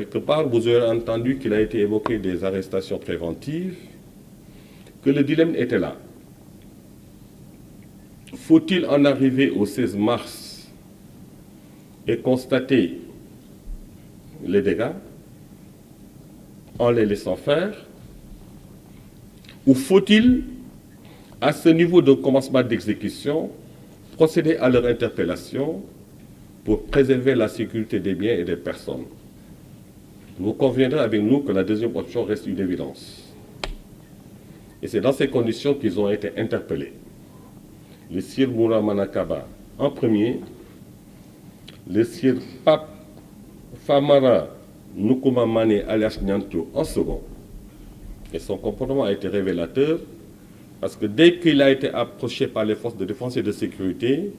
quelque part, vous aurez entendu qu'il a été évoqué des arrestations préventives, que le dilemme était là. Faut-il en arriver au 16 mars et constater les dégâts en les laissant faire, ou faut-il, à ce niveau de commencement d'exécution, procéder à leur interpellation pour préserver la sécurité des biens et des personnes? Vous conviendrez avec nous que la deuxième option reste une évidence. Et c'est dans ces conditions qu'ils ont été interpellés. Le Sir Moura Manakaba en premier, le Sir Pape Famara Nukuma Mane alias Nyanto en second. Et son comportement a été révélateur parce que dès qu'il a été approché par les forces de défense et de sécurité,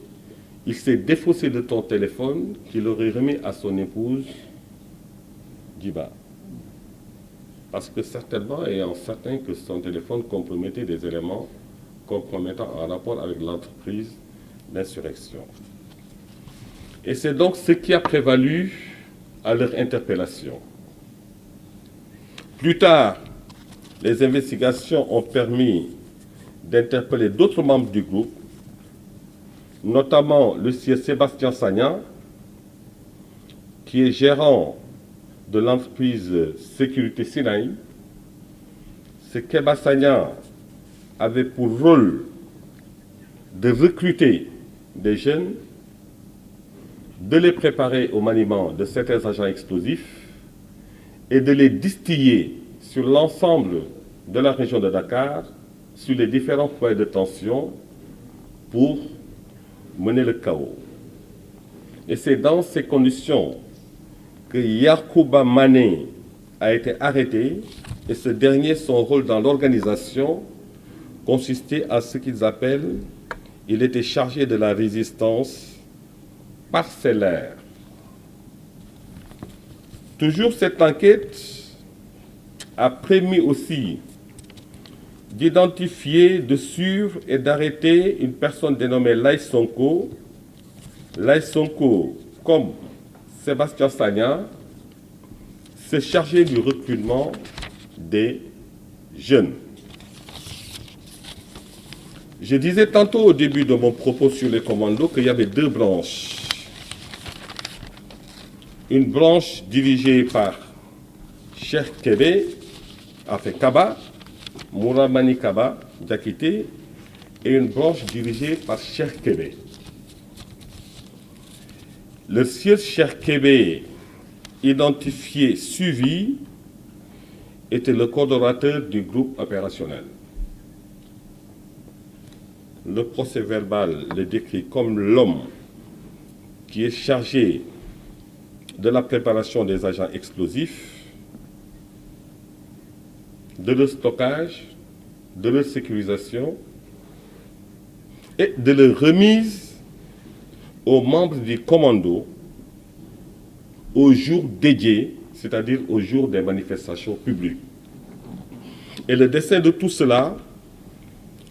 il s'est défaussé de ton téléphone qu'il aurait remis à son épouse Diba. Parce que certainement, ayant certain que son téléphone compromettait des éléments compromettants en rapport avec l'entreprise d'insurrection. Et c'est donc ce qui a prévalu à leur interpellation. Plus tard, les investigations ont permis d'interpeller d'autres membres du groupe, notamment le sieur Sébastien Sagnan, qui est gérant de l'entreprise Sécurité Sinaï. Ce Keba Sagnan avait pour rôle de recruter des jeunes, de les préparer au maniement de certains agents explosifs et de les distiller sur l'ensemble de la région de Dakar, sur les différents points de tension pour mener le chaos. Et c'est dans ces conditions que Yakuba Mané a été arrêté et ce dernier, son rôle dans l'organisation consistait à ce qu'ils appellent, il était chargé de la résistance parcellaire. Toujours cette enquête a permis aussi d'identifier, de suivre et d'arrêter une personne dénommée Lai Sonko. Lai Sonko, comme Sébastien Sagnan, s'est chargé du recrutement des jeunes. Je disais tantôt au début de mon propos sur les commandos qu'il y avait deux branches. Une branche dirigée par Cheikh Kébé, Kaba, Mouramani Kaba, Diakité, et une branche dirigée par Cheikh Kébé. Le sieur Cheikh Kébé, identifié, suivi, était le coordonnateur du groupe opérationnel. Le procès verbal le décrit comme l'homme qui est chargé de la préparation des agents explosifs, de leur stockage, de leur sécurisation et de leur remise aux membres du commando au jour dédié, c'est-à-dire au jour des manifestations publiques. Et le dessein de tout cela,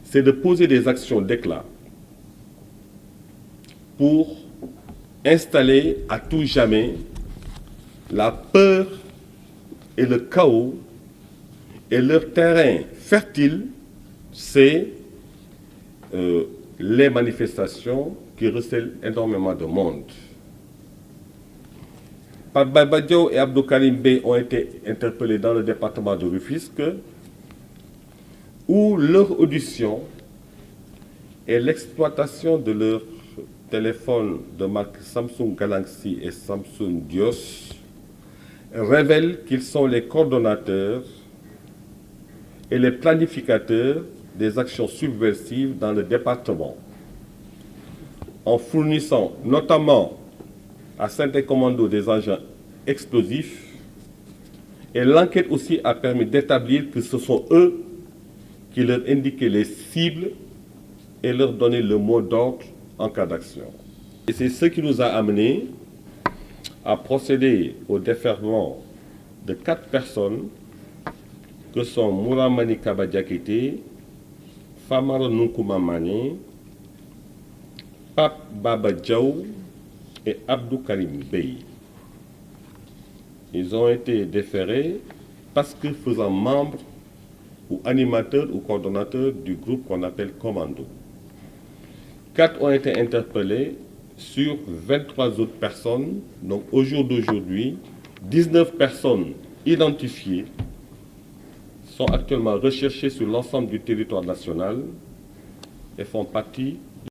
c'est de poser des actions d'éclat pour installer à tout jamais la peur et le chaos, et leur terrain fertile, c'est les manifestations qui recèlent énormément de monde. Pape Badio et Abdou Karim Bey ont été interpellés dans le département de Rufisque, où leur audition et l'exploitation de leur téléphone de marque Samsung Galaxy et Samsung Dios révèlent qu'ils sont les coordonnateurs et les planificateurs des actions subversives dans le département, en fournissant notamment à certains commandos des agents explosifs. Et l'enquête aussi a permis d'établir que ce sont eux qui leur indiquaient les cibles et leur donnaient le mot d'ordre en cas d'action. Et c'est ce qui nous a amenés à procéder au déferlement de 4 personnes que sont Mouramani Kaba Diakité, Famara Nukuma Mané, Pape Baba Diaw et Abdou Karim Bey. Ils ont été déférés parce que faisant membre ou animateurs ou coordonnateurs du groupe qu'on appelle Commando. 4 ont été interpellés sur 23 autres personnes. Donc au jour d'aujourd'hui, 19 personnes identifiées sont actuellement recherchées sur l'ensemble du territoire national et font partie